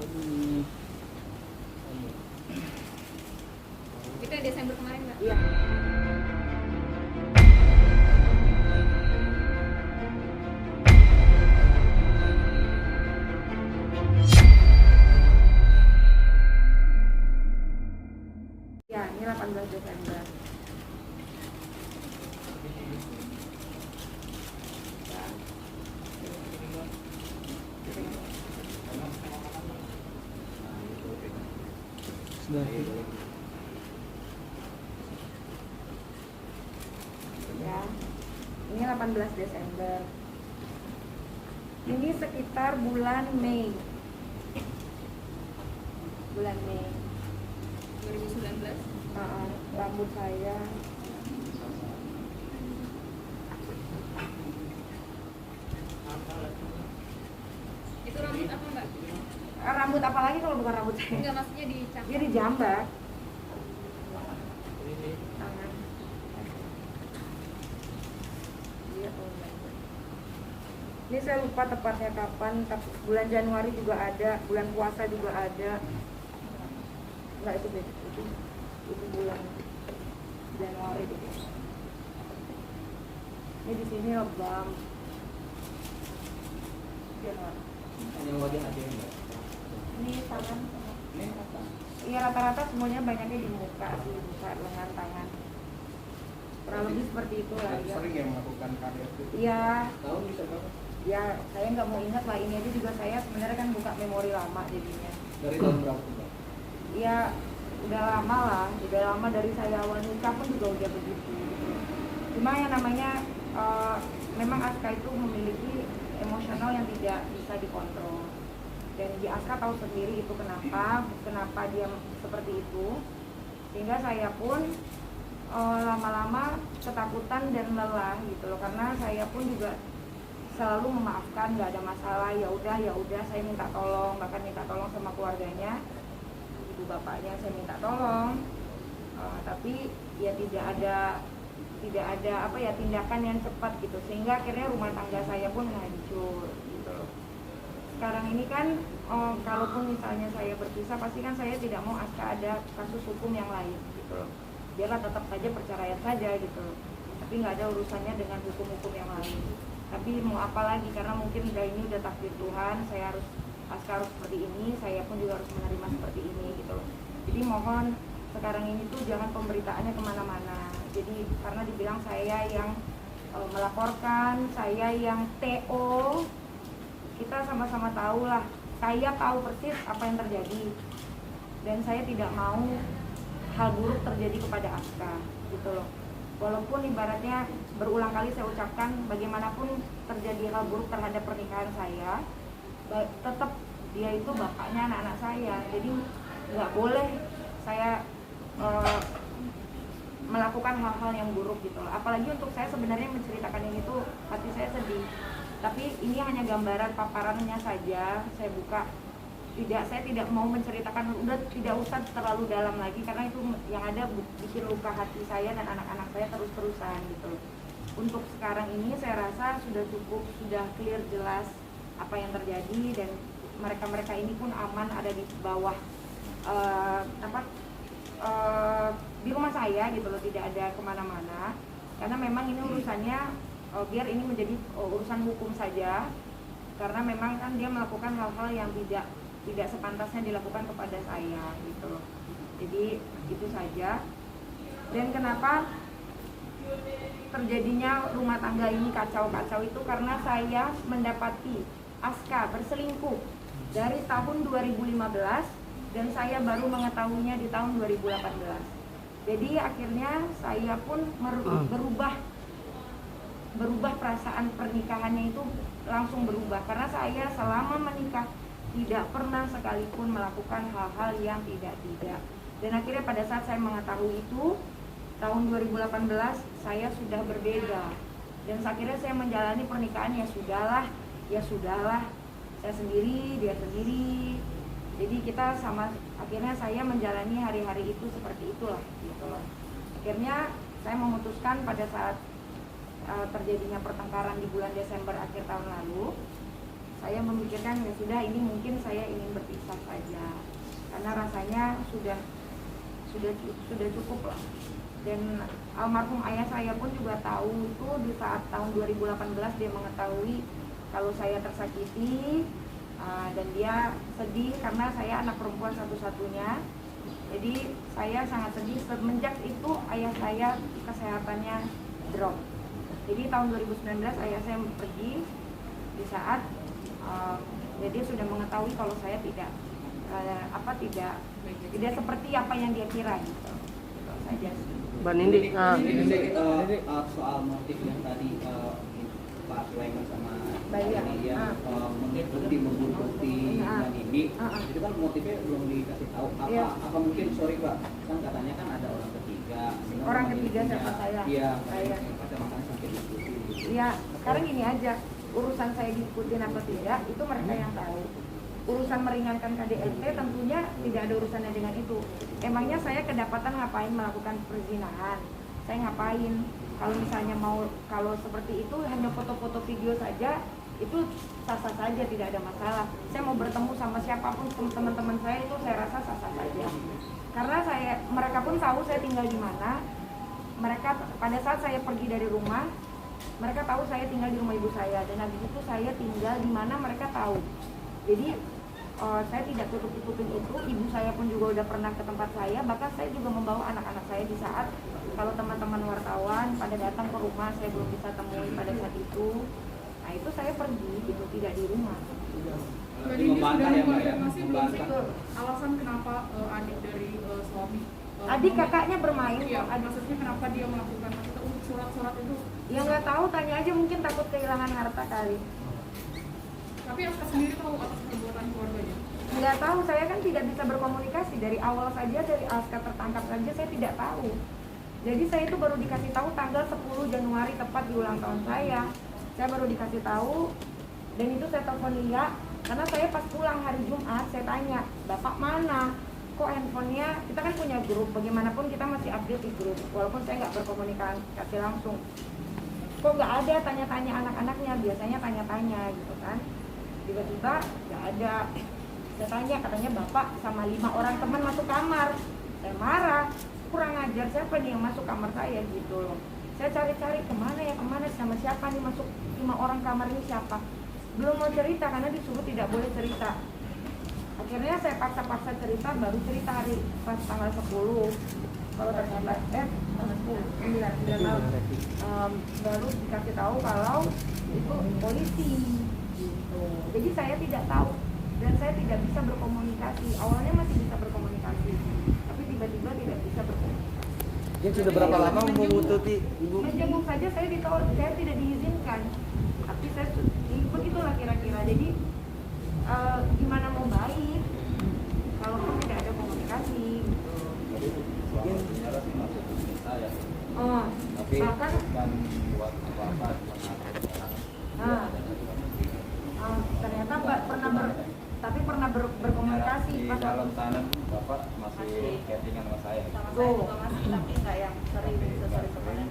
Itu yang Desember kemarin nggak? Iya. Ya, ini 18 Desember. Ya, ini 18 Desember. Ini sekitar bulan Mei. Bulan Mei. 2019. Rambut saya Itu rambut apa mbak? rambut apa lagi kalau bukan rambut saya? Enggak, maksudnya dicak. Dia dijambak tangan. Iya, ini saya lupa tepatnya kapan, tapi bulan Januari juga ada, bulan puasa juga ada. Enggak, itu bulan Januari gitu. Ini di sini lebam. Januari. Hanya wajah aja ya mbak. Ini tangan. Ini apa? Iya, rata-rata semuanya banyaknya di muka sih, muka, lengan, tangan. Kurang lebih seperti itu lah ya. Sering ya melakukan karya itu. Iya, Tahun bisa berapa? ya saya nggak mau ingat lah, ini aja juga saya sebenarnya kan buka memori lama jadinya. Dari tahun berapa tuh mbak? Iya, udah lama lah, udah lama dari saya awal nikah pun juga udah begitu. Cuma yang namanya memang Aska itu memiliki emosional yang tidak bisa dikontrol. Dan di Aska tahu sendiri itu kenapa dia seperti itu. Sehingga saya pun lama-lama ketakutan dan lelah gitu loh, karena saya pun juga selalu memaafkan, nggak ada masalah, ya udah saya minta tolong, bahkan minta tolong sama keluarganya, ibu bapaknya saya minta tolong, tapi ya tidak ada apa ya tindakan yang cepat gitu, sehingga akhirnya rumah tangga saya pun hancur gitu loh. Sekarang ini kan kalaupun misalnya saya berpisah, pasti kan saya tidak mau Aska ada kasus hukum yang lain gitu loh. Biarlah tetap saja perceraian saja gitu loh, tapi nggak ada urusannya dengan hukum-hukum yang lain. Tapi mau apa lagi, karena mungkin ini udah takdir Tuhan, Aska harus seperti ini, saya pun juga harus menerima seperti ini gitu loh. Jadi mohon sekarang ini tuh jangan pemberitaannya kemana-mana. Jadi karena dibilang saya yang melaporkan, saya yang TO, kita sama-sama tahu lah, saya tahu persis apa yang terjadi, dan saya tidak mau hal buruk terjadi kepada Aska gitu loh. Walaupun ibaratnya berulang kali saya ucapkan, bagaimanapun terjadi hal buruk terhadap pernikahan saya, tetap dia itu bapaknya anak-anak saya. Jadi nggak boleh saya melakukan hal-hal yang buruk gitu loh. Apalagi untuk saya sebenarnya menceritakan ini tuh hati saya sedih. Tapi ini hanya gambaran paparannya saja, saya buka. Saya tidak mau menceritakan, udah tidak usah terlalu dalam lagi, karena itu yang ada bikin luka hati saya dan anak-anak saya terus-terusan gitu. Untuk sekarang ini saya rasa sudah cukup, sudah clear, jelas apa yang terjadi, dan mereka-mereka ini pun aman ada di bawah di rumah saya gitu loh, tidak ada kemana-mana, karena memang ini urusannya biar ini menjadi urusan hukum saja, karena memang kan dia melakukan hal-hal yang tidak sepantasnya dilakukan kepada saya gitu loh. Jadi itu saja. Dan kenapa terjadinya rumah tangga ini kacau-kacau itu karena saya mendapati Aska berselingkuh dari tahun 2015 dan saya baru mengetahuinya di tahun 2018. Jadi akhirnya saya pun berubah perasaan pernikahannya itu langsung berubah, karena saya selama menikah tidak pernah sekalipun melakukan hal-hal yang tidak. Dan akhirnya pada saat saya mengetahui itu tahun 2018 saya sudah berbeda, dan akhirnya saya menjalani pernikahan ya sudahlah, saya sendiri, dia sendiri. Jadi kita akhirnya saya menjalani hari-hari itu seperti itulah gitu loh. Akhirnya saya memutuskan pada saat terjadinya pertengkaran di bulan Desember akhir tahun lalu, saya memikirkan ya sudah, ini mungkin saya ingin berpisah saja karena rasanya sudah cukup lah. Dan almarhum ayah saya pun juga tahu itu di saat tahun 2018 dia mengetahui kalau saya tersakiti, dan dia sedih karena saya anak perempuan satu-satunya. Jadi saya sangat sedih semenjak itu ayah saya kesehatannya drop. Jadi tahun 2019 ayah saya pergi di saat dia sudah mengetahui kalau saya tidak seperti apa yang dia kira gitu. Itu saja sih. Mbak Nindi, soal motif yang tadi Pak Sulaiman sama Mbak Lia. ini ya membuntuti Mbak Nindi, itu kan motifnya belum dikasih tahu. Iya. Apa mungkin, sorry Pak, kan katanya kan ada orang ketiga. Orang ketiga siapa saya? Iya, Saya. makanya sampai diskusi gitu. Ya, sekarang gini aja, urusan saya diikutin atau tidak itu mereka yang tahu. Urusan meringankan KDRT tentunya tidak ada urusannya dengan itu. Emangnya saya kedapatan ngapain melakukan perzinahan? Saya ngapain? Kalau misalnya kalau seperti itu hanya foto-foto video saja, itu sah-sah saja, tidak ada masalah. Saya mau bertemu sama siapapun teman-teman saya itu saya rasa sah-sah saja. Karena mereka pun tahu saya tinggal di mana. Mereka pada saat saya pergi dari rumah, mereka tahu saya tinggal di rumah ibu saya, dan habis itu saya tinggal di mana mereka tahu. Jadi saya tidak tutup-tutupin itu. Ibu saya pun juga udah pernah ke tempat saya, bahkan saya juga membawa anak-anak saya di saat kalau teman-teman wartawan pada datang ke rumah saya belum bisa temui pada saat itu. Nah itu saya pergi gitu, tidak di rumah. Jadi ini sudah Membantah ya, Mbak, ya? mengkonfirmasi belum sih Membantah. alasan kenapa adik dari suami Adik kakaknya bermain iya, kok. maksudnya kenapa dia melakukan maksudnya untuk surat-surat itu? Ya nggak tahu, tanya aja, mungkin takut kehilangan harta kali. Tapi Aska sendiri tahu atas perbuatan keluarganya. Nggak tahu, saya kan tidak bisa berkomunikasi dari awal saja, dari Aska tertangkap saja saya tidak tahu. Jadi saya itu baru dikasih tahu tanggal 10 Januari tepat di ulang tahun saya. Saya baru dikasih tahu, dan itu saya telepon Lia karena saya pas pulang hari Jumat saya tanya, "Bapak mana? Kok handphonenya, kita kan punya grup, bagaimanapun kita masih update di grup walaupun saya nggak berkomunikasi langsung. Kok nggak ada tanya-tanya anak-anaknya, biasanya tanya-tanya gitu kan. Tiba-tiba nggak ada. Saya tanya, katanya bapak sama 5 orang teman masuk kamar. Saya marah, kurang ajar, siapa nih yang masuk kamar saya gitu loh. Saya cari-cari kemana sama siapa nih masuk 5 orang kamar ini, siapa. Belum mau cerita karena disuruh tidak boleh cerita. Akhirnya saya paksa-paksa cerita, baru cerita hari pas tanggal 10. Kalau ternyata tanggal 10, 9 malam, baru dikasih tahu kalau itu polisi gitu. Jadi saya tidak tahu dan saya tidak bisa berkomunikasi. Awalnya masih bisa berkomunikasi, tapi tiba-tiba tidak bisa berkomunikasi. dia sudah berapa lama membuntuti ibu? Menjenguk saja saya ditolak, saya tidak diizinkan. Tapi saya begitulah kira-kira. Jadi gimana mau baik kalau tidak ada komunikasi gitu. Mungkin sebenarnya sih masuk bisa ya. Tapi bahkan kan buat apa-apa ternyata pernah berkomunikasi di pas dalam sana Bapak masih chattingan sama saya. tuh masih, tapi nggak yang sering sesering kemarin.